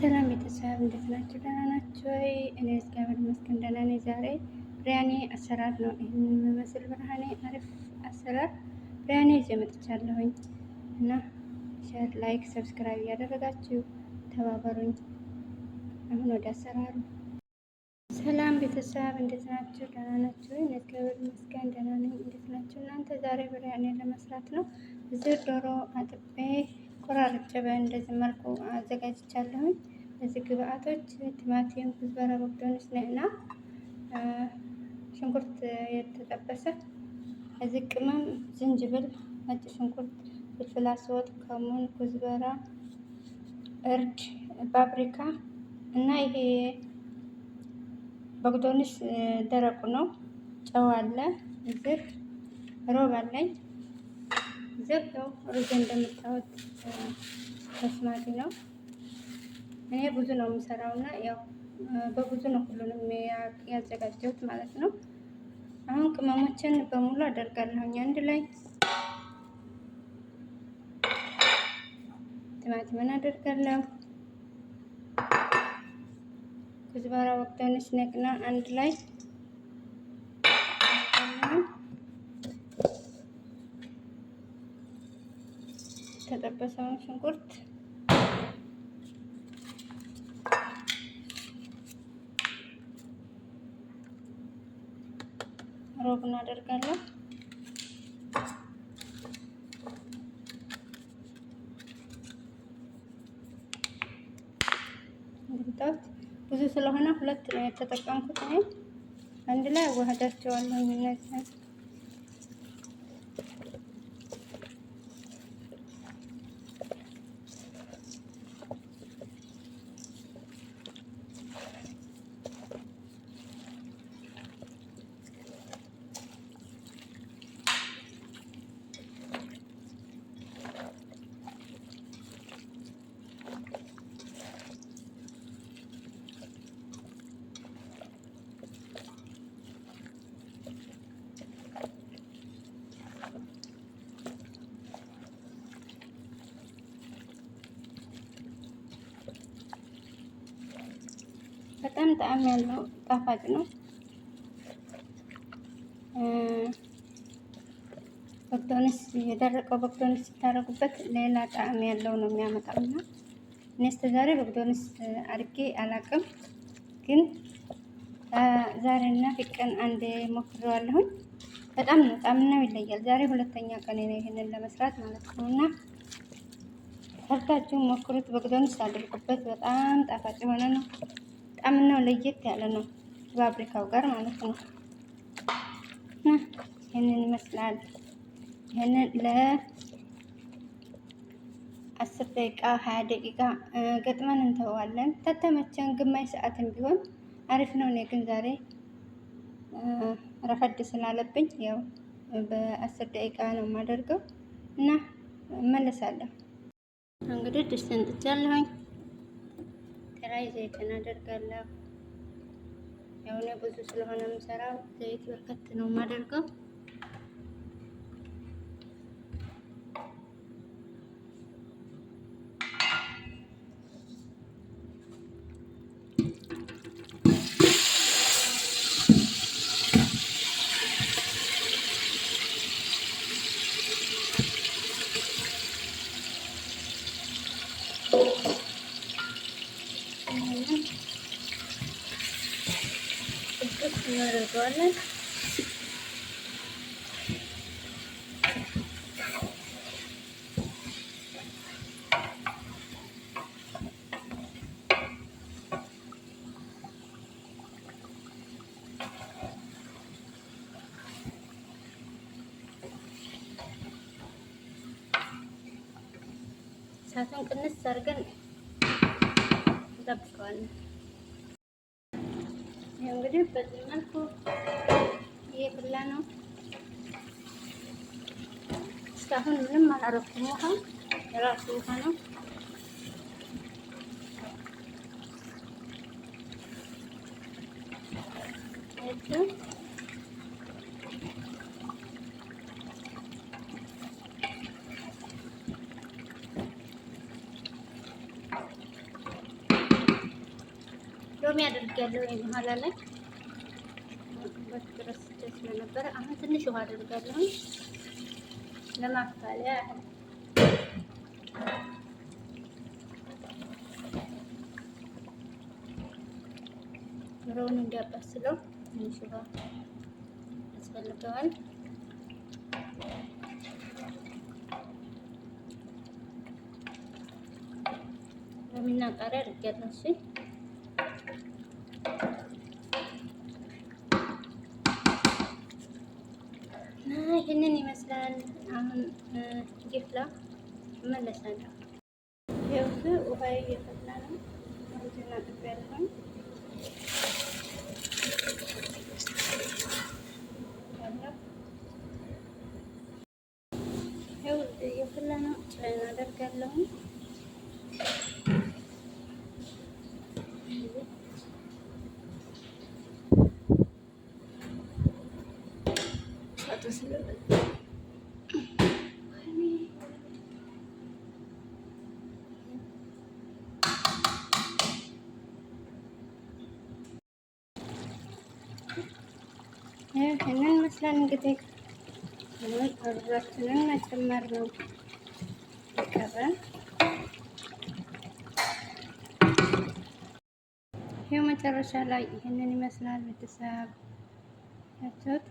ሰላም ቤተሰብ እንዴት ናችሁ? ደህና ናችሁ ወይ? እኔ እግዚአብሔር ይመስገን ደህና ነኝ። ዛሬ ብሪያኒ አሰራር ነው ይህን የሚመስል ብርሃኔ አሪፍ አሰራር ብሪያኒ ይዤ መጥቻለሁኝ እና ሼር፣ ላይክ፣ ሰብስክራይብ እያደረጋችሁ ተባበሩኝ። አሁን ወደ አሰራሩ። ሰላም ቤተሰብ እንዴት ናችሁ? ደህና ናችሁ ወይ? እኔ እግዚአብሔር ይመስገን ደህና ነኝ። እንዴት ናችሁ እናንተ? ዛሬ ብሪያኒ ለመስራት ነው። እዚህ ዶሮ አጥቤ ቆራርጬ በእንደዚህ መልኩ አዘጋጅቻለሁኝ። እዚህ ግብአቶች ቲማቲም፣ ኩዝበራ፣ በግዶንስ እና ሽንኩርት የተጠበሰ፣ እዚህ ቅመም ዝንጅብል፣ ነጭ ሽንኩርት፣ ፍልፍል አስወጥ፣ ከሙን፣ ኩዝበራ፣ እርድ፣ ፓፕሪካ እና ይሄ በግዶንስ ደረቁ ነው። ጨው አለ። እዚህ ሮብ አለኝ። እዚህ ነው ሩዝ እንደምታዩት በስማቲ ነው። እኔ ብዙ ነው የምሰራው እና ያው በብዙ ነው ሁሉንም ያዘጋጀሁት ማለት ነው። አሁን ቅመሞችን በሙሉ አደርጋለሁኝ አንድ ላይ። ቲማቲምን አደርጋለሁ። ኩዝበራ፣ በግዶንስ፣ ነቅና አንድ ላይ የተጠበሰውን ሽንኩርት ሮብ እናደርጋለሁ። እንግዲህ ብዙ ስለሆነ ሁለት ነው የተጠቀምኩት እኔ። አንድ ላይ አዋህዳቸዋለሁ እነዚህን። በጣም ጣዕም ያለው ጣፋጭ ነው። በግዶንስ የደረቀው በግዶንስ ሲታረጉበት ሌላ ጣዕም ያለው ነው የሚያመጣውና እኔ እስከዛሬ በግዶንስ አድርጌ አላቅም፣ ግን ዛሬና ፊቀን አንዴ ሞክሬዋለሁኝ። በጣም ነው ጣዕምናው ይለያል። ዛሬ ሁለተኛ ቀን ነው ይሄንን ለመስራት ማለት ነው እና ሰርታችሁ ሞክሩት። በግዶንስ አድርጉበት። በጣም ጣፋጭ የሆነ ነው። ጣዕምናው ለየት ያለ ነው ፋብሪካው ጋር ማለት ነው። ይሄንን ይመስላል። ይሄንን ለ10 ደቂቃ 20 ደቂቃ ገጥመን እንተዋለን። ተተመቸን ግማሽ ሰዓትም ቢሆን አሪፍ ነው። እኔ ግን ዛሬ ረፈድ ስላለብኝ ያው በ10 ደቂቃ ነው የማደርገው እና እመለሳለሁ። እንግዲህ ድስት እንጥጃለሁኝ። ከላይ ዘይት እናደርጋለሁ። ያው እኔ ብዙ ስለሆነ የምሰራው ዘይት በርከት ነው የማደርገው። እናደርገዋለን። እሳቱን ቅንስ አድርገን እንጠብቀዋለን። ይሄ እንግዲህ በዚህ መልኩ እየፈላ ነው። እስካሁን ምንም አላረኩም። ውሃ የራሱ ውሃ ነው። ሎሚ አድርጋለሁ በኋላ ላይ በትረስ ስለነበረ አሁን ትንሽ ውሃ አድርጋለሁ ለማፍታለያ ዶሮውን እንዲያባስለው ትንሽ ውሃ ያስፈልገዋል። ሎሚና ቃሪያ አድርጋለሁ። እሺ ይህንን ይመስላል። አሁን ጌፍላ እመለሳለሁ። ይኸው ውሃ እየፈላ ነው። አሁን አጥቤያለሁ። ይኸው እየፈላ ነው። ጨው አደርጋለሁ። ይህንን መስለን እንግዲህ አብራችንን መጨመር ነው የቀረን። ይኸው መጨረሻ ላይ ይህንን ይመስላል ቤተሰብ ያችሁት።